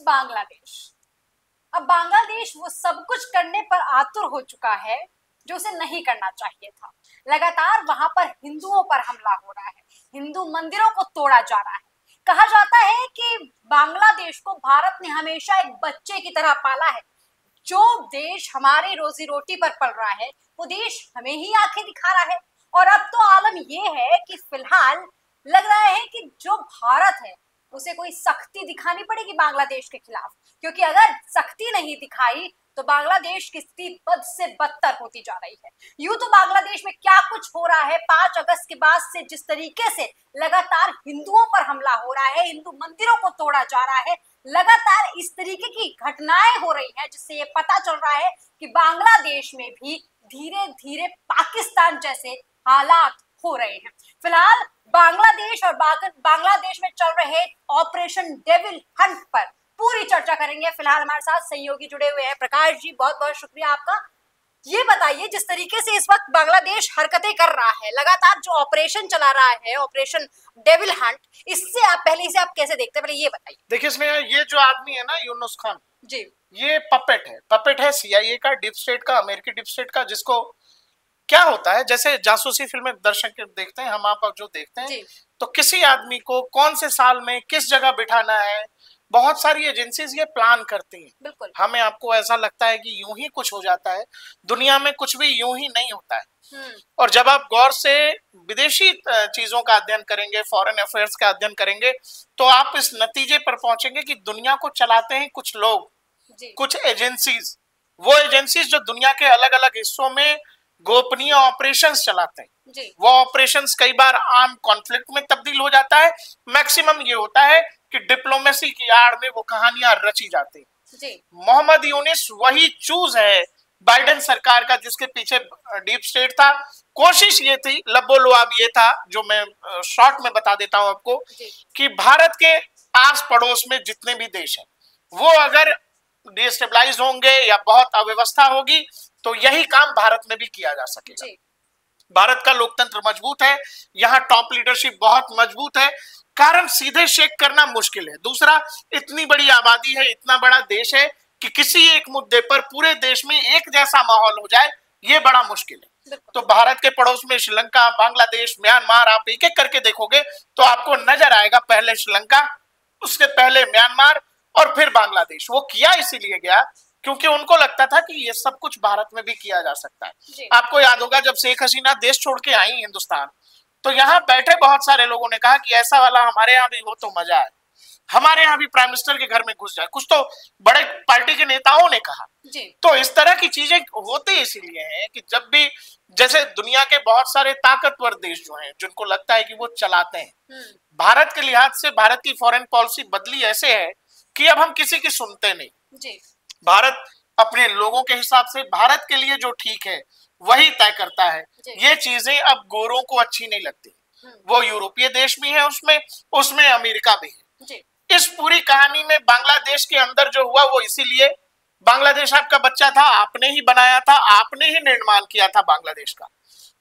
बांग्लादेश। अब बांग्लादेश वो सब कुछ करने पर आतुर हो चुका है जो उसे नहीं करना चाहिए था। लगातार वहां पर हिंदुओं पर हमला हो रहा है, हिंदू मंदिरों को तोड़ा जा रहा है। कहा जाता है कि बांग्लादेश को भारत ने हमेशा एक बच्चे की तरह पाला है। जो देश हमारी रोजी रोटी पर पल रहा है वो देश हमें ही आंखें दिखा रहा है। और अब तो आलम ये है कि फिलहाल लग रहा है कि जो भारत है उसे कोई सख्ती दिखानी पड़ेगी बांग्लादेश के खिलाफ, क्योंकि अगर सख्ती नहीं दिखाई तो बांग्लादेश की स्थिति बद से बदतर होती जा रही है। यूं तो बांग्लादेश में क्या कुछ हो रहा है, 5 अगस्त के बाद से जिस तरीके से लगातार हिंदुओं पर हमला हो रहा है, हिंदू मंदिरों को तोड़ा जा रहा है, लगातार इस तरीके की घटनाएं हो रही हैं, जिससे ये पता चल रहा है कि बांग्लादेश में भी धीरे धीरे पाकिस्तान जैसे हालात हो रहे हैं। फिलहाल बांग्लादेश और बांग्लादेश में चल रहे ऑपरेशन डेविल हंट पर पूरी चर्चा करेंगे। फिलहाल हमारे साथ सहयोगी जुड़े हुए हैं। प्रकाश जी, बहुत बहुत शुक्रिया आपका। ये बताइए, जिस तरीके से इस वक्त बांग्लादेश हरकतें कर रहा है, लगातार जो ऑपरेशन चला रहा है, ऑपरेशन डेविल हंट, इससे आप पहले से आप कैसे देखते हैं, पहले ये बताइए। देखिए, इसमें ये जो आदमी है ना, यूनुस खान जी, ये पपेट है सीआईए का, डीप स्टेट का, अमेरिकी डीप स्टेट का। जिसको क्या होता है, जैसे जासूसी फिल्में दर्शक देखते हैं, हम आप जो देखते हैं, तो किसी आदमी को कौन से साल में किस जगह बिठाना है, बहुत सारी एजेंसीज ये प्लान करती हैं। बिल्कुल। हमें आपको ऐसा लगता है कि यूं ही कुछ हो जाता है, दुनिया में कुछ भी यूं ही नहीं होता है। और जब आप गौर से विदेशी चीजों का अध्ययन करेंगे, फॉरेन अफेयर्स का अध्ययन करेंगे, तो आप इस नतीजे पर पहुंचेंगे कि दुनिया को चलाते हैं कुछ लोग, कुछ एजेंसीज। वो एजेंसीज जो दुनिया के अलग अलग हिस्सों में गोपनीय ऑपरेशंस चलाते हैं, वो ऑपरेशंस कई बार आर्म कॉन्फ्लिक्ट में तब्दील हो जाता है। मैक्सिमम ये होता है कि डिप्लोमेसी की आड़ में वो कहानियां रची जाती हैं। मोहम्मद यूनिस वही चूज है बाइडेन सरकार का, जिसके पीछे डीप स्टेट था। कोशिश ये थी, लबोलुआब ये था, जो मैं शॉर्ट में बता देता हूं आपको, कि भारत के आस पड़ोस में जितने भी देश हैं वो अगर डिस्टेबलाइज होंगे या बहुत अव्यवस्था होगी तो यही काम भारत में भी किया जा सकेगा। भारत का लोकतंत्र मजबूत है, यहाँ टॉप लीडरशिप बहुत मजबूत है, कारण सीधे शेक करना मुश्किल है। दूसरा, इतनी बड़ी आबादी है, इतना बड़ा देश है कि किसी एक मुद्दे पर पूरे देश में एक जैसा माहौल हो जाए, ये बड़ा मुश्किल है। तो भारत के पड़ोस में श्रीलंका, बांग्लादेश, म्यांमार, आप एक एक करके देखोगे तो आपको नजर आएगा, पहले श्रीलंका, उसके पहले म्यांमार और फिर बांग्लादेश। वो किया इसीलिए गया क्योंकि उनको लगता था कि ये सब कुछ भारत में भी किया जा सकता है। आपको याद होगा जब शेख हसीना देश छोड़ के आई हिंदुस्तान, तो यहाँ बैठे बहुत सारे लोगों ने कहा कि ऐसा वाला हमारे यहाँ भी हो तो मजा है, हमारे यहाँ भी प्राइम मिनिस्टर के घर में घुस जाए। कुछ तो बड़े पार्टी के नेताओं ने कहा। तो इस तरह की चीजें होती इसीलिए हैं कि जब भी, जैसे दुनिया के बहुत सारे ताकतवर देश जो हैं, जिनको लगता है कि वो चलाते हैं, भारत के लिहाज से भारत की फॉरेन पॉलिसी बदली ऐसे है कि अब हम किसी की सुनते नहीं। भारत अपने लोगों के हिसाब से, भारत के लिए जो ठीक है वही तय करता है। ये चीजें अब गोरों को अच्छी नहीं लगती। वो यूरोपीय देश भी है उसमें अमेरिका भी है। इस पूरी कहानी में बांग्लादेश के अंदर जो हुआ वो इसीलिए, बांग्लादेश आपका बच्चा था, आपने ही बनाया था, आपने ही निर्माण किया था बांग्लादेश का,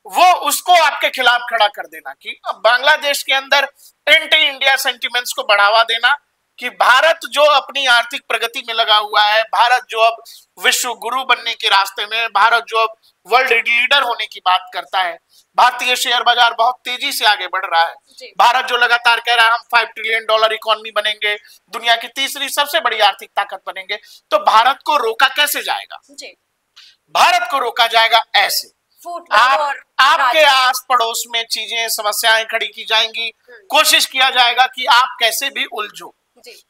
वो उसको आपके खिलाफ खड़ा कर देना, कि बांग्लादेश के अंदर एंटी इंडिया सेंटिमेंट्स को बढ़ावा देना, कि भारत जो अपनी आर्थिक प्रगति में लगा हुआ है, भारत जो अब विश्व गुरु बनने के रास्ते में, भारत जो अब वर्ल्ड लीडर होने की बात करता है, भारतीय शेयर बाजार बहुत तेजी से आगे बढ़ रहा है, भारत जो लगातार कह रहा है हम $5 ट्रिलियन इकोनॉमी बनेंगे, दुनिया की तीसरी सबसे बड़ी आर्थिक ताकत बनेंगे, तो भारत को रोका कैसे जाएगा? भारत को रोका जाएगा ऐसे, आपके आस पड़ोस में चीजें, समस्याएं खड़ी की जाएंगी, कोशिश किया जाएगा कि आप कैसे भी उलझो।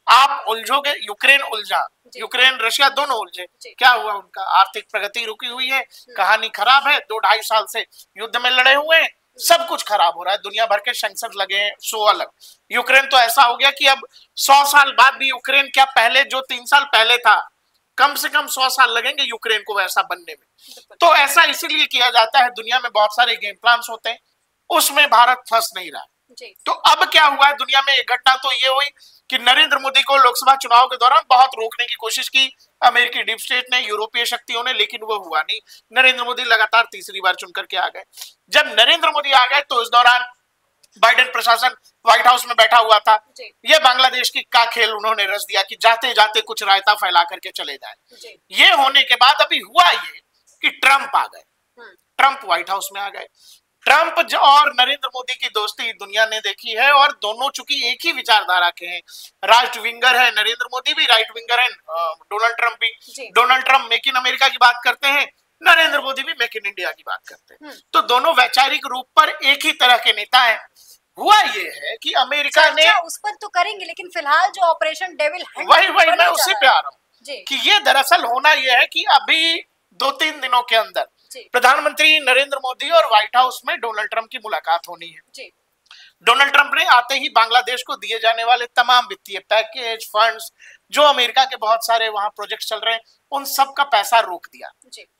आप उलझोगे, यूक्रेन उलझा, यूक्रेन रशिया दोनों उलझे, क्या हुआ? उनका आर्थिक प्रगति रुकी हुई है, कहानी खराब है, 2-2.5 साल से युद्ध में लड़े हुए हैं, सब कुछ खराब हो रहा है, दुनिया भर के सैंक्शन लगे हैं 100 अलग। यूक्रेन तो ऐसा हो गया कि अब 100 साल बाद भी यूक्रेन क्या पहले जो 3 साल पहले था, कम से कम 100 साल लगेंगे यूक्रेन को वैसा बनने में। तो ऐसा इसीलिए किया जाता है, दुनिया में बहुत सारे गेम प्लान होते हैं, उसमें भारत फंस नहीं रहा। तो अब क्या हुआ है दुनिया में, एक घटना तो ये हुई कि नरेंद्र मोदी को लोकसभा चुनाव के दौरान बहुत रोकने की कोशिश की अमेरिकी डीप स्टेट ने, यूरोपीय शक्तियों ने, लेकिन वो हुआ नहीं। नरेंद्र मोदी लगातार तीसरी बार चुनकर के आ गए। जब नरेंद्र मोदी आ गए तो इस दौरान बाइडेन प्रशासन व्हाइट हाउस में बैठा हुआ था, ये बांग्लादेश की का खेल उन्होंने रच दिया कि जाते जाते कुछ रायता फैला करके चले जाए। ये होने के बाद अभी हुआ ये कि ट्रंप आ गए, ट्रंप व्हाइट हाउस में आ गए। ट्रंप और नरेंद्र मोदी की दोस्ती दुनिया ने देखी है, और दोनों चूंकि एक ही विचारधारा के हैं, राइट विंगर है नरेंद्र मोदी भी, राइट विंगर है डोनाल्ड ट्रंप भी। Donald Trump make in America की बात करते हैं, नरेंद्र मोदी भी मेक इन इंडिया की बात करते हैं। तो दोनों वैचारिक रूप पर एक ही तरह के नेता हैं। हुआ ये है कि अमेरिका ने उस पर तो करेंगे, लेकिन फिलहाल जो ऑपरेशन डेविल हंट, वही मैं उसी पे आ रहा हूँ कि ये दरअसल होना ये है कि अभी 2-3 दिनों के अंदर प्रधानमंत्री नरेंद्र मोदी और व्हाइट हाउस में डोनाल्ड ट्रंप की मुलाकात होनी है। डोनाल्ड ट्रंप ने आते ही बांग्लादेश को दिए जाने वाले तमाम वित्तीय पैकेज, फंड्स, जो अमेरिका के बहुत सारे वहां प्रोजेक्ट चल रहे हैं, उन सब का पैसा रोक दिया।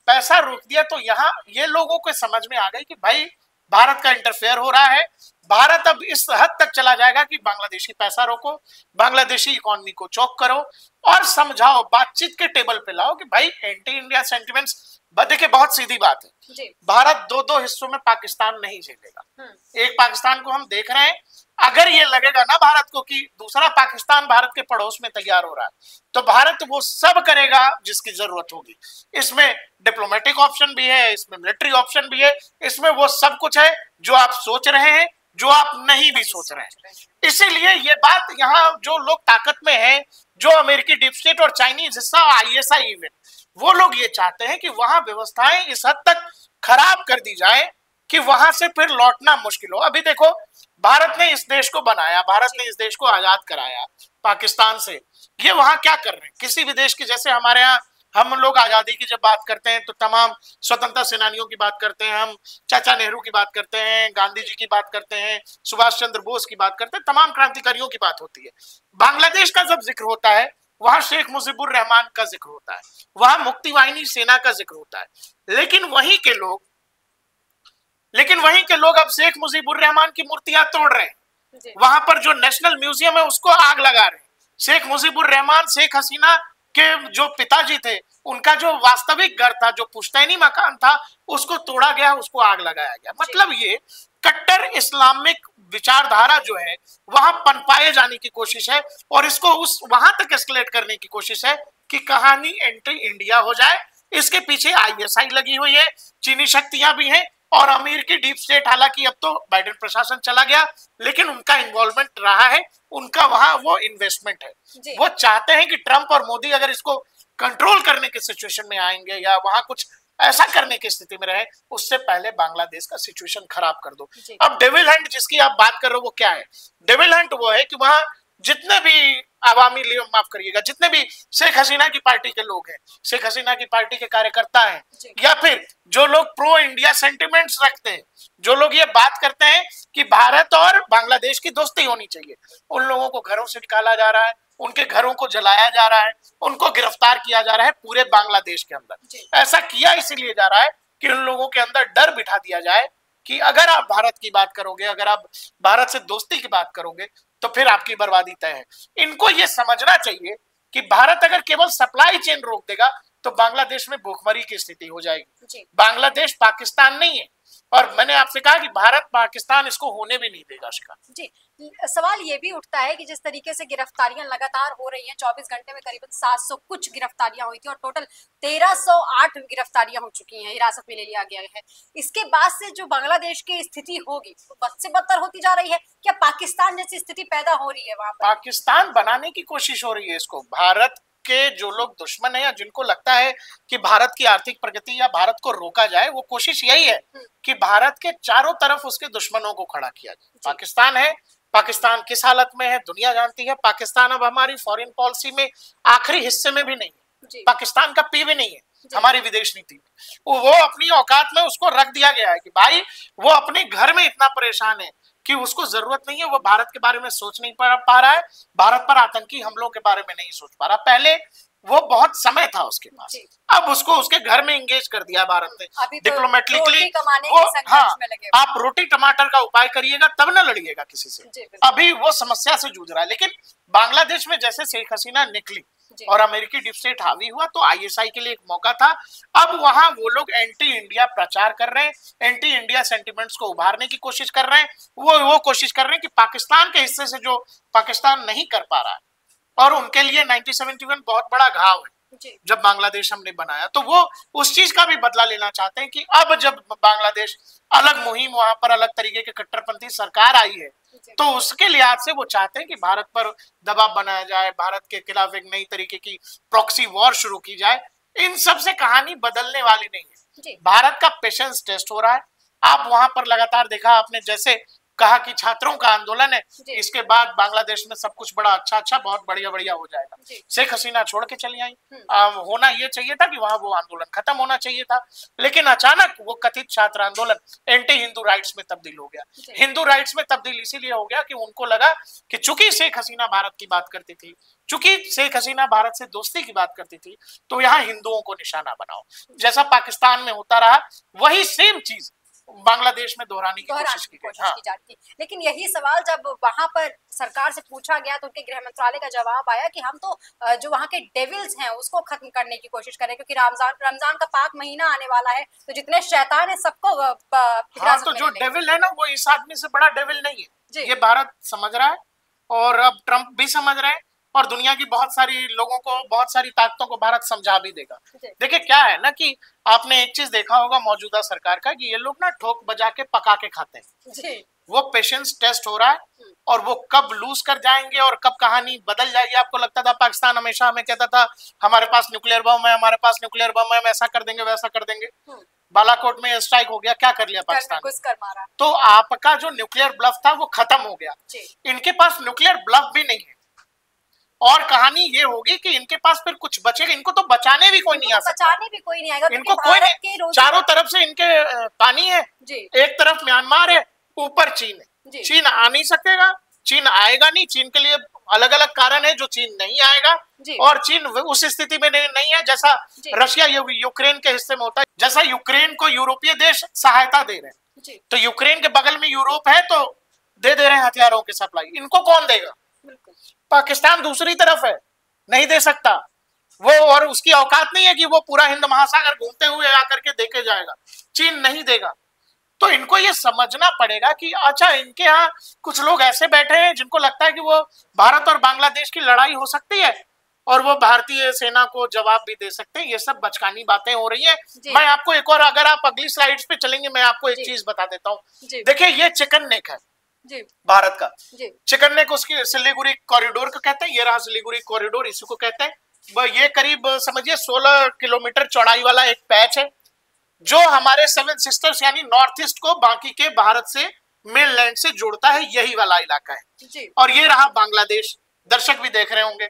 पैसा रोक दिया तो यहाँ ये लोगों को समझ में आ गई कि भाई भारत का इंटरफेयर हो रहा है। भारत अब इस हद तक चला जाएगा कि बांग्लादेशी पैसा रोको, बांग्लादेशी इकोनॉमी को चौक करो और समझाओ, बातचीत के टेबल पे लाओ कि भाई एंटी इंडिया सेंटिमेंट्स। देखिए बहुत सीधी बात है, भारत 2-2 हिस्सों में पाकिस्तान नहीं झेलेगा। एक पाकिस्तान को हम देख रहे हैं, अगर ये लगेगा ना भारत को कि दूसरा पाकिस्तान भारत के पड़ोस में तैयार हो रहा है, तो भारत वो सब करेगा जिसकी जरूरत होगी। इसमें डिप्लोमेटिक ऑप्शन भी है, इसमें मिलिट्री ऑप्शन भी है, इसमें वो सब कुछ है जो आप सोच रहे हैं, जो आप नहीं भी सोच रहे हैं। इसीलिए ये बात यहाँ जो लोग ताकत में हैं, जो अमेरिकी डीप स्टेट और चाइनीज हिस्सा, ISI इवन, वो लोग ये चाहते हैं कि वहां व्यवस्थाएं इस हद तक खराब कर दी जाए कि वहां से फिर लौटना मुश्किल हो। अभी देखो, भारत ने इस देश को बनाया, भारत ने इस देश को आजाद कराया पाकिस्तान से। ये वहां क्या कर रहे हैं? किसी भी देश की, जैसे हमारे यहाँ हम लोग आजादी की जब बात करते हैं तो तमाम स्वतंत्रता सेनानियों की बात करते हैं, हम चाचा नेहरू की बात करते हैं, गांधी जी की बात करते हैं, सुभाष चंद्र बोस की बात करते हैं, तमाम क्रांतिकारियों की बात होती है। बांग्लादेश का जब जिक्र होता है, वहां शेख मुजीबुर रहमान का जिक्र होता है, वहां मुक्ति वाहिनी सेना का जिक्र होता है। लेकिन वहीं के लोग अब शेख मुजीबुर रहमान की मूर्तियां तोड़ रहे हैं, वहां पर जो नेशनल म्यूजियम है उसको आग लगा रहे हैं। शेख मुजीबुर रहमान, शेख हसीना के जो पिताजी थे, उनका जो वास्तविक घर था, जो पुश्तैनी मकान था, उसको तोड़ा गया, उसको आग लगाया गया। मतलब ये कट्टर इस्लामिक विचारधारा जो है वहां पनपाए जाने की कोशिश है, और इसको उस वहां तक एस्केलेट करने की कोशिश है कि कहानी एंटी इंडिया हो जाए। इसके पीछे ISI लगी हुई है, चीनी शक्तियां भी हैं, और अमेरिकी डीप स्टेट, हालांकि अब तो बाइडेन प्रशासन चला गया, लेकिन उनका इन्वॉल्वमेंट रहा है, उनका वहां वो इन्वेस्टमेंट है। वो चाहते हैं कि ट्रंप और मोदी अगर इसको कंट्रोल करने के सिचुएशन में आएंगे या वहां कुछ ऐसा करने की स्थिति में रहे, उससे पहले बांग्लादेश का सिचुएशन खराब कर दो। अब डेविल हंट जिसकी आप बात कर रहे हो, वो क्या है? डेविल हंट वो है कि वहां जितने भी आवामी लीग, माफ करिएगा, जितने भी शेख हसीना की पार्टी के लोग हैं, शेख हसीना की पार्टी के कार्यकर्ता हैं, या फिर जो लोग प्रो इंडिया सेंटिमेंट्स रखते हैं, जो लोग ये बात करते हैं कि भारत और बांग्लादेश की दोस्ती होनी चाहिए, उन लोगों को घरों से निकाला जा रहा है, उनके घरों को जलाया जा रहा है, उनको गिरफ्तार किया जा रहा है पूरे बांग्लादेश के अंदर। ऐसा किया इसीलिए जा रहा है कि उन लोगों के अंदर डर बिठा दिया जाए कि अगर आप भारत की बात करोगे, अगर आप भारत से दोस्ती की बात करोगे, तो फिर आपकी बर्बादी तय है। इनको ये समझना चाहिए कि भारत अगर केवल सप्लाई चेन रोक देगा तो बांग्लादेश में भूखमरी की स्थिति हो जाएगी। बांग्लादेश पाकिस्तान नहीं है, और मैंने आपसे कहा कि भारत पाकिस्तान इसको होने भी नहीं देगा। शिखा जी, सवाल ये भी उठता है कि जिस तरीके से गिरफ्तारियां लगातार हो रही हैं, 24 घंटे में करीबन 700 कुछ गिरफ्तारियां हुई थी और टोटल 1308 गिरफ्तारियां हो चुकी हैं, हिरासत में ले लिया गया है। इसके बाद से जो बांग्लादेश की स्थिति होगी वो बद से बदतर होती जा रही है। क्या पाकिस्तान जैसी स्थिति पैदा हो रही है वहां पर? पाकिस्तान बनाने की कोशिश हो रही है इसको। भारत के जो लोग दुश्मन है या जिनको लगता है कि भारत की आर्थिक प्रगति या भारत को रोका जाए, वो कोशिश यही है कि भारत के चारों तरफ उसके दुश्मनों को खड़ा किया जाए। पाकिस्तान है, पाकिस्तान किस हालत में है दुनिया जानती है। पाकिस्तान अब हमारी फॉरेन पॉलिसी में आखिरी हिस्से में भी नहीं है, पाकिस्तान का पी भी नहीं है हमारी विदेश नीति में। वो अपनी औकात में उसको रख दिया गया है कि भाई वो अपने घर में इतना परेशान है कि उसको जरूरत नहीं है, वो भारत के बारे में सोच नहीं पा रहा है, भारत पर आतंकी हमलों के बारे में नहीं सोच पा रहा। पहले वो बहुत समय था उसके पास, अब उसको उसके घर में एंगेज कर दिया भारत ने डिप्लोमेटिकली। हाँ, आप रोटी टमाटर का उपाय करिएगा तब ना लड़िएगा किसी से। अभी वो समस्या से जूझ रहा है। लेकिन बांग्लादेश में जैसे शेख हसीना निकली, और अमेरिकी डीप स्टेट हावी हुआ, तो आईएसआई के लिए एक मौका था। अब वहां वो लोग एंटी इंडिया प्रचार कर रहे हैं, एंटी इंडिया सेंटिमेंट्स को उभारने की कोशिश कर रहे हैं। वो कोशिश कर रहे हैं कि पाकिस्तान के हिस्से से जो पाकिस्तान नहीं कर पा रहा है, और उनके लिए 1971 बहुत बड़ा घाव है जब बांग्लादेश हमने बनाया, तो वो उस चीज का भी बदला लेना चाहते हैं कि अब जब बांग्लादेश अलग मुहिम, वहां पर अलग तरीके के कट्टरपंथी सरकार आई है, तो उसके लिहाज से वो चाहते हैं कि भारत पर दबाव बनाया जाए, भारत के खिलाफ एक नई तरीके की प्रॉक्सी वॉर शुरू की जाए। इन सब से कहानी बदलने वाली नहीं है। भारत का पेशेंस टेस्ट हो रहा है। आप वहां पर लगातार देखा आपने, जैसे कहा कि छात्रों का आंदोलन है, इसके बाद बांग्लादेश में सब कुछ बड़ा अच्छा बहुत बढ़िया हो जाएगा। शेख हसीना छोड़ के चली आई। होना ये चाहिए था कि वहां वो आंदोलन खत्म होना चाहिए था, लेकिन अचानक वो कथित छात्र आंदोलन एंटी हिंदू राइट्स में तब्दील हो गया। हिंदू राइट्स में तब्दील इसीलिए हो गया कि उनको लगा कि चूंकि शेख हसीना भारत की बात करती थी, चूंकि शेख हसीना भारत से दोस्ती की बात करती थी, तो यहाँ हिंदुओं को निशाना बनाओ। जैसा पाकिस्तान में होता रहा, वही सेम चीज बांग्लादेश में दोहराने की कोशिश की जाती। लेकिन यही सवाल जब वहां पर सरकार से पूछा गया तो उनके गृह मंत्रालय का जवाब आया कि हम तो जो वहां के डेविल्स हैं उसको खत्म करने की कोशिश करें, क्योंकि रमजान का पाक महीना आने वाला है, तो जितने शैतान है सबको तो जो डेविल है ना, वो इस आदमी से बड़ा डेविल नहीं है। ये भारत समझ रहा है, और अब ट्रंप भी समझ रहे हैं, और दुनिया की बहुत सारी लोगों को, बहुत सारी ताकतों को भारत समझा भी देगा। देखिए क्या है ना कि आपने एक चीज देखा होगा मौजूदा सरकार का, कि ये लोग ना ठोक बजा के पका के खाते हैं। वो पेशेंस टेस्ट हो रहा है, और वो कब लूज कर जाएंगे और कब कहानी बदल जाएगी। आपको लगता था पाकिस्तान हमेशा हमें कहता था हमारे पास न्यूक्लियर बम है, हमारे पास न्यूक्लियर बम है, हम ऐसा कर देंगे वैसा कर देंगे। बालाकोट में स्ट्राइक हो गया, क्या कर लिया पाकिस्तान ने? तो आपका जो न्यूक्लियर ब्लफ था वो खत्म हो गया। इनके पास न्यूक्लियर ब्लफ भी नहीं है, और कहानी ये होगी कि इनके पास फिर कुछ बचेगा। इनको तो बचाने भी कोई नहीं आ सकता, बचाने भी कोई नहीं आएगा, इनको कोई नहीं। चारों तरफ से इनके पानी है, एक तरफ म्यांमार है, ऊपर चीन है। चीन आ नहीं सकेगा, चीन आएगा नहीं। चीन के लिए अलग अलग कारण है जो चीन नहीं आएगा, और चीन उस स्थिति में नहीं है जैसा रशिया यूक्रेन के हिस्से में होता है। जैसा यूक्रेन को यूरोपीय देश सहायता दे रहे हैं, तो यूक्रेन के बगल में यूरोप है, तो दे रहे हैं हथियारों की सप्लाई। इनको कौन देगा? पाकिस्तान दूसरी तरफ है, नहीं दे सकता वो, और उसकी औकात नहीं है कि वो पूरा हिंद महासागर घूमते हुए आकर के देके जाएगा। चीन नहीं देगा। तो इनको ये समझना पड़ेगा कि अच्छा, इनके यहाँ कुछ लोग ऐसे बैठे हैं जिनको लगता है कि वो भारत और बांग्लादेश की लड़ाई हो सकती है, और वो भारतीय सेना को जवाब भी दे सकते हैं। ये सब बचकानी बातें हो रही है। मैं आपको एक और, अगर आप अगली स्लाइड्स पे चलेंगे, मैं आपको एक चीज बता देता हूँ। देखिए ये चिकन नेक है भारत का। चिकन नेक उसकी सिलीगुड़ी कॉरिडोर को कहते हैं। ये रहा सिलीगुड़ी कॉरिडोर, इसी को कहते हैं। ये करीब समझिए 16 किलोमीटर चौड़ाई वाला एक पैच है, जो हमारे 7 सिस्टर्स यानी नॉर्थ ईस्ट को बाकी के भारत से मेनलैंड से जोड़ता है। यही वाला इलाका है, और ये रहा बांग्लादेश। दर्शक भी देख रहे होंगे।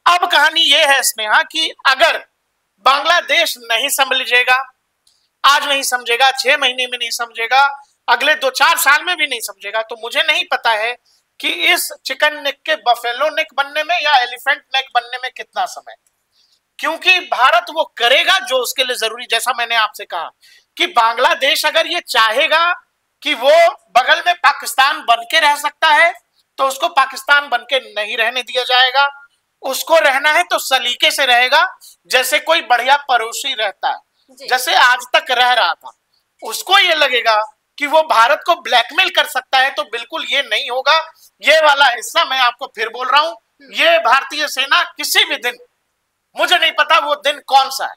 अब कहानी ये है स्नेहा कि अगर बांग्लादेश नहीं समझेगा, आज नहीं समझेगा, 6 महीने में नहीं समझेगा, अगले 2-4 साल में भी नहीं समझेगा, तो मुझे नहीं पता है कि इस चिकन नेक के बफेलो नेक बनने में या एलिफेंट नेक बनने में कितना समय। क्योंकि भारत वो करेगा जो उसके लिए जरूरी। जैसा मैंने आपसे कहा कि बांग्लादेश अगर ये चाहेगा कि वो बगल में पाकिस्तान बन के रह सकता है, तो उसको पाकिस्तान बन के नहीं रहने दिया जाएगा। उसको रहना है तो सलीके से रहेगा, जैसे कोई बढ़िया पड़ोसी रहता है, जैसे आज तक रह रहा था। उसको ये लगेगा कि वो भारत को ब्लैकमेल कर सकता है, तो बिल्कुल ये नहीं होगा। ये वाला हिस्सा मैं आपको फिर बोल रहा हूं, ये भारतीय सेना किसी भी दिन, मुझे नहीं पता वो दिन कौन सा है,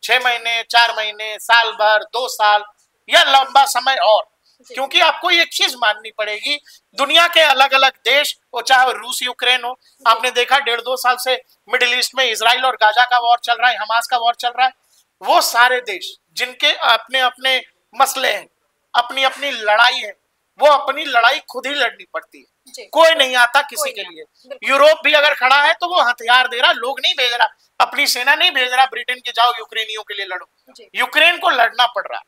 6 महीने, 4 महीने, साल भर, 2 साल या लंबा समय और, क्योंकि आपको एक चीज माननी पड़ेगी, दुनिया के अलग अलग देश, वो चाहे रूस यूक्रेन हो, आपने देखा 1.5-2 साल से मिडिल ईस्ट में इजराइल और गाजा का वॉर चल रहा है, हमास का वॉर चल रहा है। वो सारे देश जिनके अपने अपने मसले हैं, अपनी अपनी लड़ाई है, वो अपनी लड़ाई खुद ही लड़नी पड़ती है। कोई नहीं आता किसी के लिए। यूरोप भी अगर खड़ा है तो वो हथियार दे रहा, लोग नहीं भेज रहा, अपनी सेना नहीं भेज रहा ब्रिटेन की जाओ यूक्रेनियों के लिए लड़ो। यूक्रेन को लड़ना पड़ रहा है।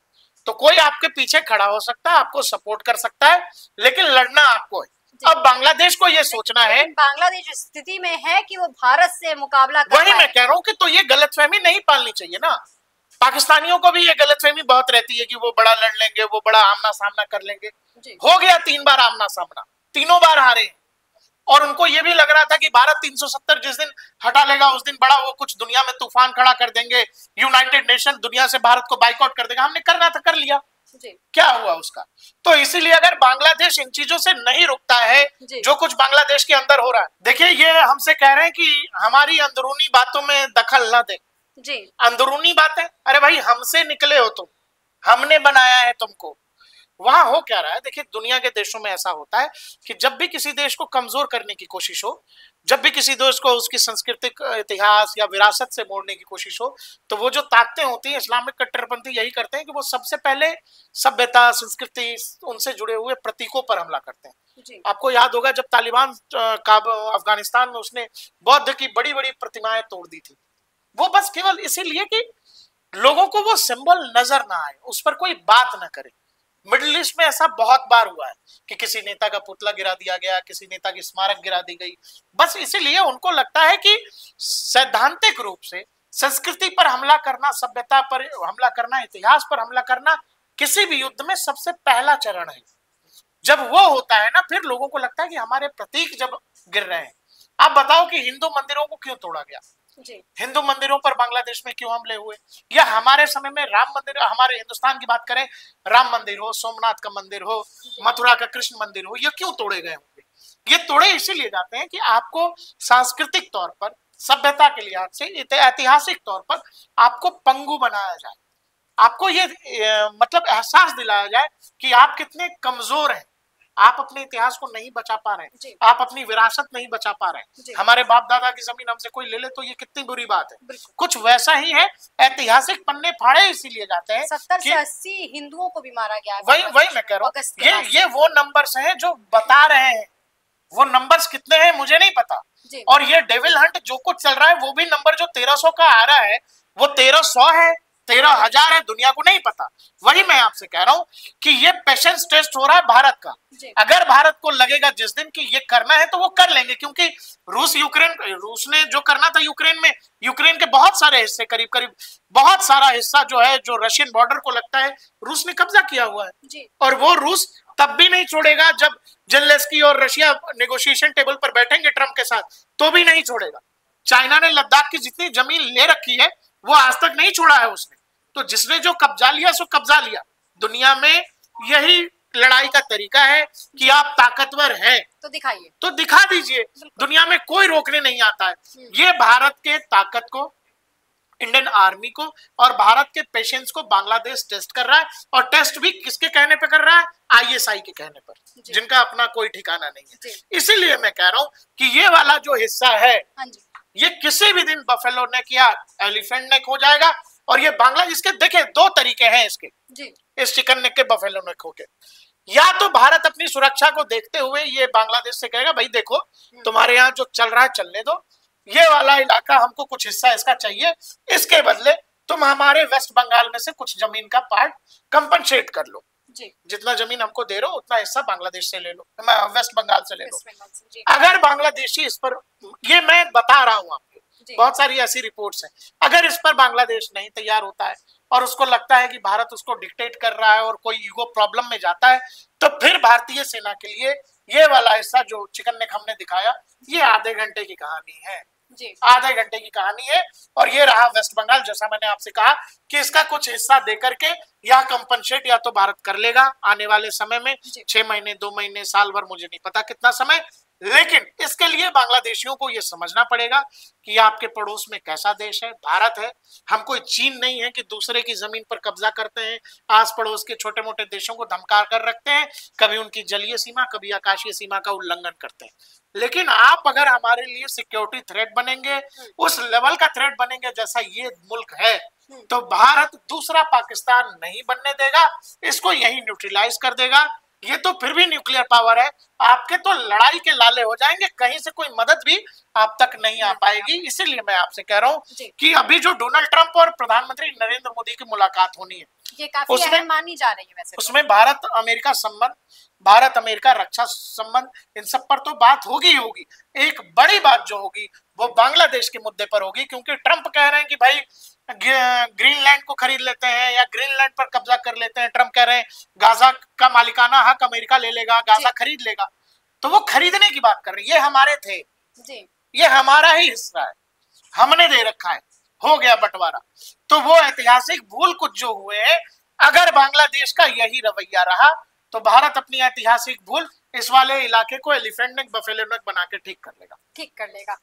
तो कोई आपके पीछे खड़ा हो सकता है, आपको सपोर्ट कर सकता है, लेकिन लड़ना आपको है। अब बांग्लादेश को ये सोचना है, बांग्लादेश स्थिति में है कि वो भारत से मुकाबला कर वही मैं कह रहा हूँ कि तो ये गलतफहमी नहीं पालनी चाहिए ना। पाकिस्तानियों को भी ये गलतफहमी बहुत रहती है कि वो बड़ा लड़ लेंगे, वो बड़ा आमना सामना कर लेंगे। हो गया 3 बार आमना सामना, तीनों बार हारे। और उनको ये भी लग रहा था कि भारत 370 जिस दिन हटा लेगा उस दिन बड़ा वो कुछ दुनिया में तूफान खड़ा कर देंगे, यूनाइटेड नेशन दुनिया से भारत को बाइकआउट कर देगा। हमने करना था कर लिया, क्या हुआ उसका? तो इसीलिए अगर बांग्लादेश इन चीजों से नहीं रुकता है जो कुछ बांग्लादेश के अंदर हो रहा है, देखिए ये हमसे कह रहे हैं कि हमारी अंदरूनी बातों में दखल न दे जी। अंदरूनी बातें, अरे भाई हमसे निकले हो तुम, हमने बनाया है तुमको। वहां हो क्या रहा है? देखिए दुनिया के देशों में ऐसा होता है कि जब भी किसी देश को कमजोर करने की कोशिश हो, जब भी किसी देश को उसकी सांस्कृतिक इतिहास या विरासत से मोड़ने की कोशिश हो, तो वो जो ताकतें होती हैं इस्लामिक कट्टरपंथी यही करते हैं कि वो सबसे पहले सभ्यता संस्कृति उनसे जुड़े हुए प्रतीकों पर हमला करते हैं। आपको याद होगा जब तालिबान अफगानिस्तान में उसने बौद्ध की बड़ी बड़ी प्रतिमाएं तोड़ दी थी, वो बस केवल इसीलिए कि लोगों को वो सिंबल नजर ना आए, उस पर कोई बात ना करे। मिडिल ईस्ट में ऐसा बहुत बार हुआ है कि किसी नेता का पुतला गिरा दिया गया, किसी नेता की स्मारक गिरा दी गई, बस इसीलिए उनको लगता है कि सैद्धांतिक रूप से संस्कृति पर हमला करना, सभ्यता पर हमला करना, इतिहास पर हमला करना किसी भी युद्ध में सबसे पहला चरण है। जब वो होता है ना, फिर लोगों को लगता है कि हमारे प्रतीक जब गिर रहे हैं। आप बताओ कि हिंदू मंदिरों को क्यों तोड़ा गया, हिंदू मंदिरों पर बांग्लादेश में क्यों हमले हुए, या हमारे समय में राम मंदिर, हमारे हिंदुस्तान की बात करें, राम मंदिर हो, सोमनाथ का मंदिर हो, मथुरा का कृष्ण मंदिर हो, ये क्यों तोड़े गए होंगे? ये तोड़े इसीलिए जाते हैं कि आपको सांस्कृतिक तौर पर, सभ्यता के लिहाज से, ऐतिहासिक तौर पर आपको पंगु बनाया जाए, आपको ये मतलब एहसास दिलाया जाए कि आप कितने कमजोर हैं, आप अपने इतिहास को नहीं बचा पा रहे हैं, आप अपनी विरासत नहीं बचा पा रहे हैं। हमारे बाप दादा की जमीन हमसे कोई ले ले तो ये कितनी बुरी बात है। कुछ वैसा ही है, ऐतिहासिक पन्ने फाड़े इसीलिए जाते हैं। 70 से 80 हिंदुओं को भी मारा गया। वही मैं कह रहा हूँ, ये वो नंबर्स हैं जो बता रहे हैं। वो नंबर्स कितने हैं मुझे नहीं पता, और ये डेविल हंट जो कुछ चल रहा है वो भी नंबर जो 1300 का आ रहा है वो 1300 है, 13,000 है, दुनिया को नहीं पता। वही मैं आपसे कह रहा हूं कि ये पेशेंस टेस्ट हो रहा है भारत का। अगर भारत को लगेगा जिस दिन कि ये करना है तो वो कर लेंगे, क्योंकि रूस ने जो करना था यूक्रेन में, यूक्रेन के बहुत सारे हिस्से, करीब करीब बहुत सारा हिस्सा जो है, जो रशियन बॉर्डर को लगता है, रूस ने कब्जा किया हुआ है। और वो रूस तब भी नहीं छोड़ेगा जब जेलेंस्की और रशिया नेगोशिएशन टेबल पर बैठेंगे ट्रंप के साथ, तो भी नहीं छोड़ेगा। चाइना ने लद्दाख की जितनी जमीन ले रखी है वो आज तक नहीं छोड़ा है उसने। तो जिसने जो कब्जा लिया सो कब्जा लिया। दुनिया में यही लड़ाई का तरीका है कि आप ताकतवर हैं तो दिखाइए, तो दिखा दीजिए, दुनिया में कोई रोकने नहीं आता है। ये भारत के ताकत को, इंडियन आर्मी को और भारत के पेशेंस को बांग्लादेश टेस्ट कर रहा है, और टेस्ट भी किसके कहने पे कर रहा है? आईएसआई के कहने पर, जिनका अपना कोई ठिकाना नहीं है। इसीलिए मैं कह रहा हूं कि ये वाला जो हिस्सा है ये किसी भी दिन बफेलो नेक या एलिफेंट नेक हो जाएगा। और ये बांग्लादेश, इसके देखे दो तरीके हैं इसके, इस चिकन नेक के, बफेलो नेक होके, या तो भारत अपनी सुरक्षा को देखते हुए ये बांग्लादेश से कहेगा भाई देखो तुम्हारे यहाँ जो चल रहा है चलने दो, ये वाला इलाका हमको कुछ हिस्सा इसका चाहिए, इसके बदले तुम हमारे वेस्ट बंगाल में से कुछ जमीन का पार्ट कंपनसेट कर लो, जितना जमीन हमको दे रहे हो उतना हिस्सा बांग्लादेश से ले लो, वेस्ट बंगाल से ले लो। अगर बांग्लादेशी इस पर, ये मैं बता रहा हूँ आपको, बहुत सारी ऐसी रिपोर्ट्स हैं, अगर इस पर बांग्लादेश नहीं तैयार होता है और उसको लगता है कि भारत उसको डिक्टेट कर रहा है और कोई ईगो प्रॉब्लम में जाता है, तो फिर भारतीय सेना के लिए ये वाला हिस्सा जो चिकन नेक हमने दिखाया, ये आधे घंटे की कहानी है, आधे घंटे की कहानी है। और ये रहा वेस्ट बंगाल, जैसा मैंने आपसे कहा कि इसका कुछ हिस्सा देकर के या कंपनसेट या तो भारत कर लेगा आने वाले समय में, 6 महीने, 2 महीने, साल भर, मुझे नहीं पता कितना समय, लेकिन इसके लिए बांग्लादेशियों को यह समझना पड़ेगा कि आपके पड़ोस में कैसा देश है, भारत है। हम कोई चीन नहीं है कि दूसरे की जमीन पर कब्जा करते हैं, आस पड़ोस के छोटे मोटे देशों को धमका कर रखते हैं, कभी उनकी जलीय सीमा, कभी आकाशीय सीमा का उल्लंघन करते हैं। लेकिन आप अगर हमारे लिए सिक्योरिटी थ्रेट बनेंगे, उस लेवल का थ्रेट बनेंगे जैसा ये मुल्क है, तो भारत दूसरा पाकिस्तान नहीं बनने देगा, इसको यही न्यूट्रलाइज कर देगा। ये तो फिर भी न्यूक्लियर पावर है, आपके तो लड़ाई के लाले हो जाएंगे, कहीं से कोई मदद भी आप तक नहीं आ पाएगी। इसीलिए मैं आपसे कह रहा हूँ कि अभी जो डोनाल्ड ट्रंप और प्रधानमंत्री नरेंद्र मोदी की मुलाकात होनी है, ये काफी अहम मानी जा रही है वैसे। उसमें भारत अमेरिका संबंध, भारत अमेरिका रक्षा संबंध, इन सब पर तो बात होगी ही होगी। एक बड़ी बात जो होगी वो बांग्लादेश के मुद्दे पर होगी, क्योंकि ट्रंप कह रहे हैं कि भाई ग्रीनलैंड को खरीद लेते हैं या ग्रीनलैंड पर कब्जा कर लेते हैं। ट्रंप कह रहे हैं गाजा का मालिकाना हक अमेरिका ले लेगा, गाजा खरीद लेगा। तो वो खरीदने की बात कर रही है। ये हमारे थे जी, ये हमारा ही हिस्सा है, हमने दे रखा है, हो गया बंटवारा। तो वो ऐतिहासिक भूल कुछ जो हुए हैं, अगर बांग्लादेश का यही रवैया रहा तो भारत अपनी ऐतिहासिक भूल इस वाले इलाके को एलिफेंट नेक बफेलो नेक बना के ठीक कर लेगा।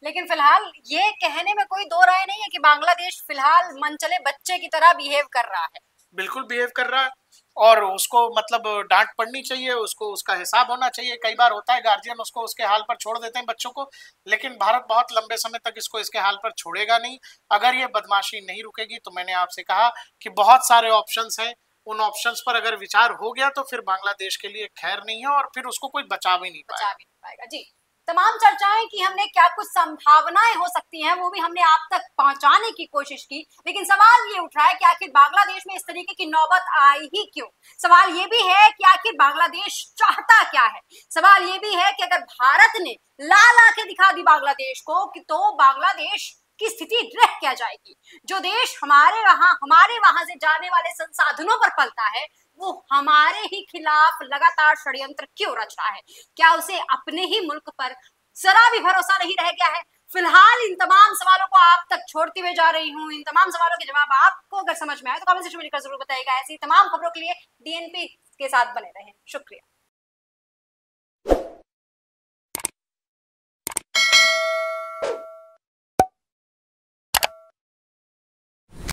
लेकिन फिलहाल ये कहने में कोई दो राय नहीं है कि बांग्लादेश फिलहाल मनचले बच्चे की तरह बिहेव कर रहा है। बिल्कुल बिहेव कर रहा है, और उसको मतलब डांट पड़नी चाहिए, उसको उसका हिसाब होना चाहिए। कई बार होता है गार्जियन उसको उसके हाल पर छोड़ देते हैं बच्चों को, लेकिन भारत बहुत लंबे समय तक इसको इसके हाल पर छोड़ेगा नहीं। अगर ये बदमाशी नहीं रुकेगी तो मैंने आपसे कहा कि बहुत सारे ऑप्शंस हैं, उन ऑप्शंस पर अगर विचार हो गया तो फिर बांग्लादेश के लिए खैर नहीं है, और फिर उसको कोई बचा भी नहीं पाएगा। जी, तमाम चर्चाएं कि हमने क्या कुछ संभावनाएं हो सकती हैं वो भी हमने आप तक पहुंचाने की कोशिश की, लेकिन सवाल ये उठ रहा है कि आखिर बांग्लादेश में इस तरीके की नौबत आई ही क्यों। सवाल ये भी है कि आखिर बांग्लादेश चाहता क्या है। सवाल ये भी है कि अगर भारत ने लाल आंखें दिखा दी बांग्लादेश को कि तो बांग्लादेश की स्थिति रह क्या जाएगी। जो देश हमारे वहां से जाने वाले संसाधनों पर पलता है वो हमारे ही खिलाफ लगातार षड्यंत्र क्यों रच रहा है। क्या उसे अपने ही मुल्क पर जरा भी भरोसा नहीं रह गया है। फिलहाल इन तमाम सवालों को आप तक छोड़ती हुए जा रही हूँ। इन तमाम सवालों के जवाब आपको अगर समझ में आए तो कमेंट सेक्शन में लिखकर जरूर बताइएगा। ऐसी तमाम खबरों के लिए डीएनपी के साथ बने रहें। शुक्रिया।